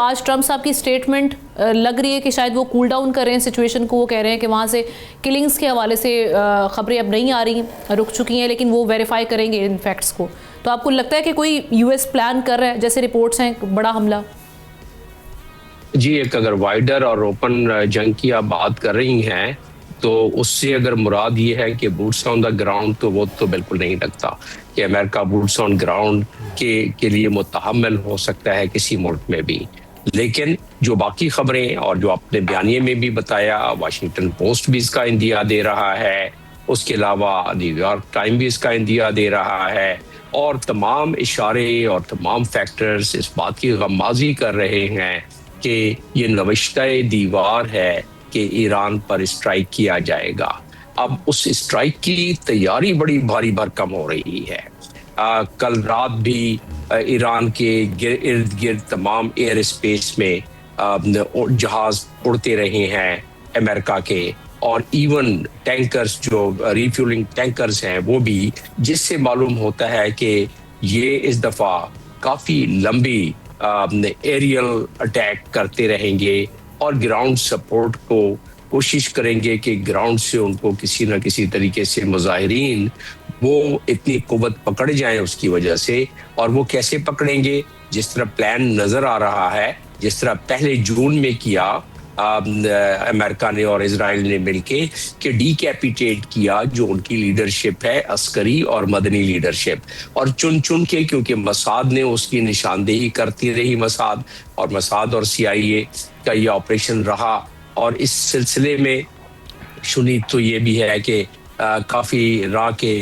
आज ट्रंप साहब की स्टेटमेंट लग रही है कि शायद वो कूल डाउन कर रहे हैं सिचुएशन को। वो कह रहे हैं कि वहाँ से किलिंग्स के हवाले से खबरें अब नहीं आ रही, रुक चुकी हैं, लेकिन वो वेरीफाई करेंगे इन फैक्ट्स को। तो आपको लगता है कि कोई यूएस प्लान कर रहा है, जैसे रिपोर्ट्स हैं, बड़ा हमला? जी, एक अगर वाइडर और ओपन जंग की आप बात कर रही हैं तो उससे अगर मुराद ये है कि बूट्स ऑन द ग्राउंड, तो वो तो बिल्कुल नहीं लगता कि अमेरिका बूट्स ऑन ग्राउंड के लिए मुतहम्मिल हो सकता है किसी मुल्क में भी। लेकिन जो बाकी खबरें और जो आपने बयानिए में भी बताया, वाशिंगटन पोस्ट भी इसका इंदिया दे रहा है, उसके अलावा न्यूयॉर्क टाइम भी इसका इंदिया दे रहा है, और तमाम इशारे और तमाम फैक्टर्स इस बात की गम्माजी कर रहे हैं कि ये नविश्ता दीवार है कि ईरान पर स्ट्राइक किया जाएगा। अब उस स्ट्राइक की तैयारी बड़ी भारी भरकम हो रही है। कल रात भी ईरान के इर्द गिर्द तमाम एयर स्पेस में जहाज उड़ते रहे हैं अमेरिका के, और इवन टैंकर्स जो रिफ्यूलिंग टैंकर्स हैं वो भी, जिससे मालूम होता है कि ये इस दफा काफी लंबी एरियल अटैक करते रहेंगे और ग्राउंड सपोर्ट को कोशिश करेंगे कि ग्राउंड से उनको किसी न किसी तरीके से मुजाहिरीन वो इतनी कुव्वत पकड़ जाएं उसकी वजह से। और वो कैसे पकड़ेंगे? जिस तरह प्लान नजर आ रहा है, जिस तरह पहले जून में किया अमेरिका ने और इजराइल ने मिलके कि डीकैपिटेट किया जो उनकी लीडरशिप है, अस्करी और मदनी लीडरशिप, और चुन चुन के, क्योंकि मसाद ने उसकी निशानदेही करती रही, मसाद और सीआईए का ये ऑपरेशन रहा। और इस सिलसिले में शुनीत तो ये भी है कि काफी राह के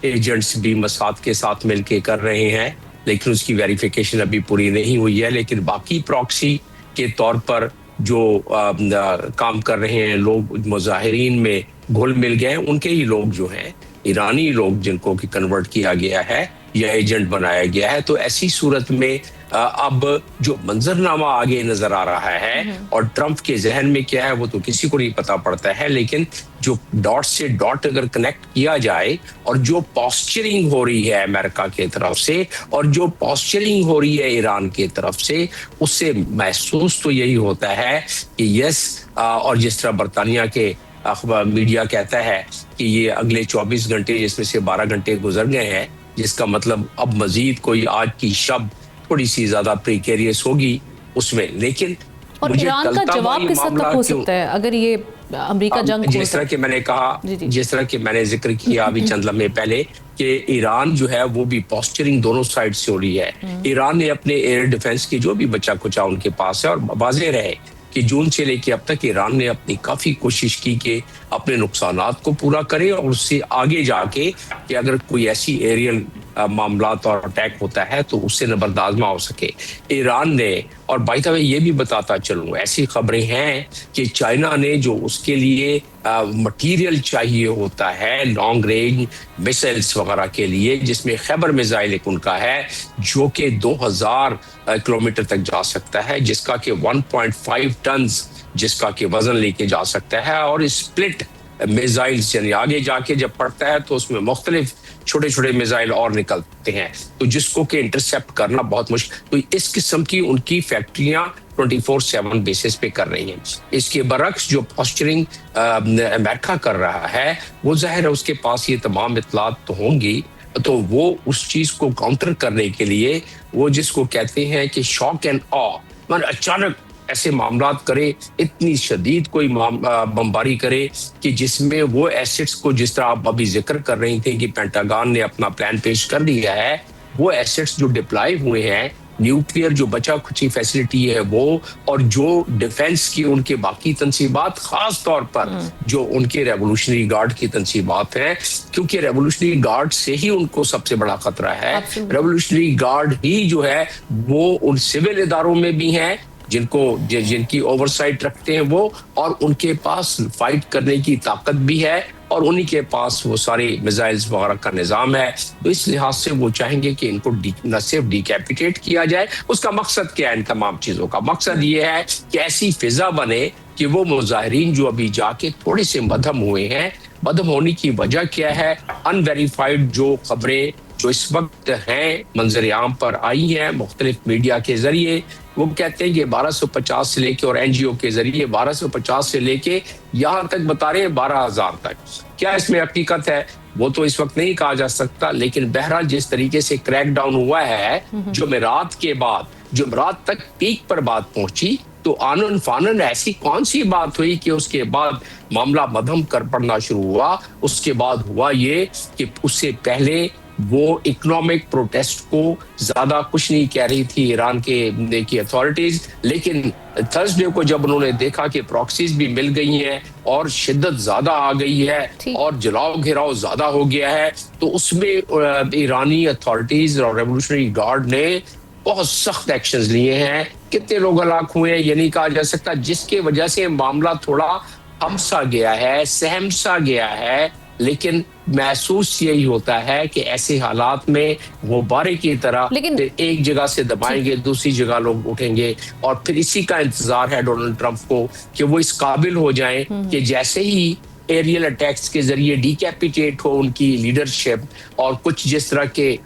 एजेंट्स भी मसाद के साथ मिलके कर रहे हैं, लेकिन उसकी वेरिफिकेशन अभी पूरी नहीं हुई है। लेकिन बाकी प्रॉक्सी के तौर पर जो काम कर रहे हैं लोग, मुजाहिरीन में घुल मिल गए, उनके ही लोग जो हैं, ईरानी लोग जिनको कि कन्वर्ट किया गया है या एजेंट बनाया गया है। तो ऐसी सूरत में अब जो मंजरनामा आगे नजर आ रहा है और ट्रंप के जहन में क्या है वो तो किसी को नहीं पता पड़ता है, लेकिन जो डॉट से डॉट अगर कनेक्ट किया जाए और जो पॉस्चरिंग हो रही है अमेरिका की तरफ से और जो पॉस्चरिंग हो रही है ईरान की तरफ से, उससे महसूस तो यही होता है कि यस, और जिस तरह बरतानिया के अखबार मीडिया कहता है कि ये अगले 24 घंटे जिसमें से 12 घंटे गुजर गए हैं, जिसका मतलब अब मजीद कोई आज की शब थोड़ी सी ज्यादा प्रिकेरियस होगी उसमें। लेकिन और ईरान का जवाब किस हद तक हो सकता है अगर ये अमेरिका जंग, जिस तरह के मैंने कहा, जिस तरह के मैंने जिक्र किया अभी चंद लम्हे पहले कि ईरान जो है वो भी पॉस्चरिंग दोनों साइड से हो रही है। ईरान ने अपने एयर डिफेंस की जो भी बचा कुचा उनके पास है, और वाज़ेह रहे कि जून से लेके अब तक ईरान ने अपनी काफी कोशिश की कि अपने नुकसानात को पूरा करे, और उससे आगे जाके कि अगर कोई ऐसी एरियल मामलात और अटैक होता है तो उससे नबरदाश्त ना हो सके। ईरान ने, और बाय द वे ये भी बताता चलूं, ऐसी खबरें हैं कि चाइना ने जो उसके लिए मटेरियल चाहिए होता है लॉन्ग रेंज मिसाइल्स वगैरह के लिए, जिसमें खैबर मिसाइल एक उनका है जो कि 2000 किलोमीटर तक जा सकता है, जिसका कि 1.5 टन जिसका कि वजन लेके जा सकता है, और स्प्लिट मिसाइल्स यानी आगे जाके जब पड़ता है तो उसमें मुख्तलिफ छोटे छोटे मिसाइल और निकलते हैं, तो जिसको कि इंटरसेप्ट करना बहुत मुश्किल। तो इस किस्म की उनकी फैक्ट्रियां 24/7 बेसिस पे कर रही हैं। इसके बरक्स जो पॉस्चरिंग अमेरिका कर रहा है, वो जाहिर है उसके पास ये तमाम इतलात तो होंगी, तो वो उस चीज को काउंटर करने के लिए वो जिसको कहते हैं कि शॉक एंड ऑ, मतलब अचानक ऐसे मामलात करे, इतनी शदीद कोई बमबारी करे कि जिसमें वो एसेट्स को, जिस तरह आप अभी जिक्र कर रही थे कि पेंटागन ने अपना प्लान पेश कर दिया है, वो एसेट्स जो डिप्लॉय हुए हैं, न्यूक्लियर जो बचा खुची फैसिलिटी है वो, और जो डिफेंस की उनके बाकी तंसीबात, खास तौर पर जो उनके रेवोल्यूशनरी गार्ड की तंसीबात हैं, क्योंकि रेवोल्यूशनरी गार्ड से ही उनको सबसे बड़ा खतरा है। रेवोल्यूशनरी गार्ड ही जो है वो उन सिविल इदारों में भी हैं जिनकी ओवरसाइट रखते हैं वो, और उनके पास फाइट करने की ताकत भी है, और उन्हीं के पास वो सारे मिसाइल्स वगैरह का निजाम है। तो इस लिहाज से वो चाहेंगे कि इनको न सिर्फ डिकैपिटेट किया जाए। उसका मकसद क्या है? इन तमाम चीजों का मकसद ये है कि ऐसी फिजा बने कि वो मुजाहिरीन जो अभी जाके थोड़े से मदहम हुए हैं, मदहम होने की वजह क्या है? अनवेरीफाइड जो खबरें जो इस वक्त हैं मंजर आम पर आई हैं मुख्तलिफ मीडिया के जरिए, वो कहते हैं कि 1250 से लेके और एनजीओ के जरिए 1250 से लेके यहाँ तक बता रहे हैं 12,000 तक। क्या इसमें हकीकत है वो तो इस वक्त नहीं कहा जा सकता, लेकिन बहरहाल जिस तरीके से क्रैकडाउन हुआ है जुमेरात के बाद, जुमेरात तक पीक पर बात पहुंची, तो आनन फानन ऐसी कौन सी बात हुई कि उसके बाद मामला मध्यम कर पड़ना शुरू हुआ। उसके बाद हुआ ये कि उससे पहले वो इकोनॉमिक प्रोटेस्ट को ज्यादा कुछ नहीं कह रही थी ईरान की अथॉरिटीज, लेकिन थर्सडे को जब उन्होंने देखा कि प्रॉक्सीज भी मिल गई हैं और शिद्दत ज्यादा आ गई है और जलाओ घिराव ज्यादा हो गया है, तो उसमें ईरानी अथॉरिटीज और रेवोल्यूशनरी गार्ड ने बहुत सख्त एक्शंस लिए हैं। कितने लोग हलाक हुए हैं ये नहीं कहा जा सकता, जिसके वजह से मामला थोड़ा हमसा गया है, सहमसा गया है, लेकिन महसूस यही होता है कि ऐसे हालात में वो बारे की तरह एक जगह से दबाएंगे, दूसरी जगह लोग उठेंगे, और फिर इसी का इंतजार है डोनाल्ड ट्रंप को कि वो इस काबिल हो जाएं कि जैसे ही एरियल अटैक्स के जरिए डिकैपिटेट हो उनकी लीडरशिप, और कुछ जिस तरह के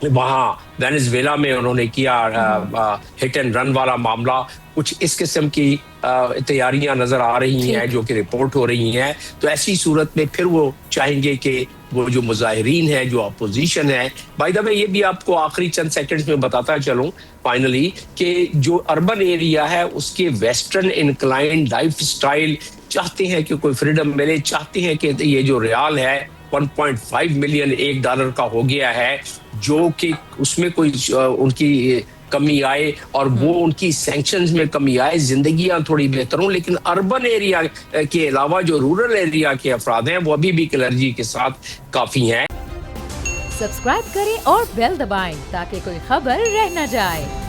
वहां वेनेजुएला में उन्होंने किया हिट एंड रन वाला मामला, कुछ इस किस्म की तैयारियां नजर आ रही हैं जो कि रिपोर्ट हो रही हैं। तो ऐसी सूरत में फिर वो चाहेंगे कि वो जो मुजाहिरीन है, जो अपोजिशन है, बाय द वे ये भी आपको आखिरी चंद सेकंड्स में बताता चलूं फाइनली कि जो अर्बन एरिया है उसके वेस्टर्न इंक्लाइंड लाइफ स्टाइल चाहते हैं कि कोई फ्रीडम मिले, चाहते हैं कि ये जो रियाल है 1.5 मिलियन $1 का हो गया है, जो कि उसमें कोई उनकी कमी आए और वो उनकी सैंक्शंस में कमी आए, जिंदगियां थोड़ी बेहतर हों। लेकिन अर्बन एरिया के अलावा जो रूरल एरिया के अफराद हैं वो अभी भी एलर्जी के साथ काफी हैं। सब्सक्राइब करें और बेल दबाएं ताकि कोई खबर रह न जाए।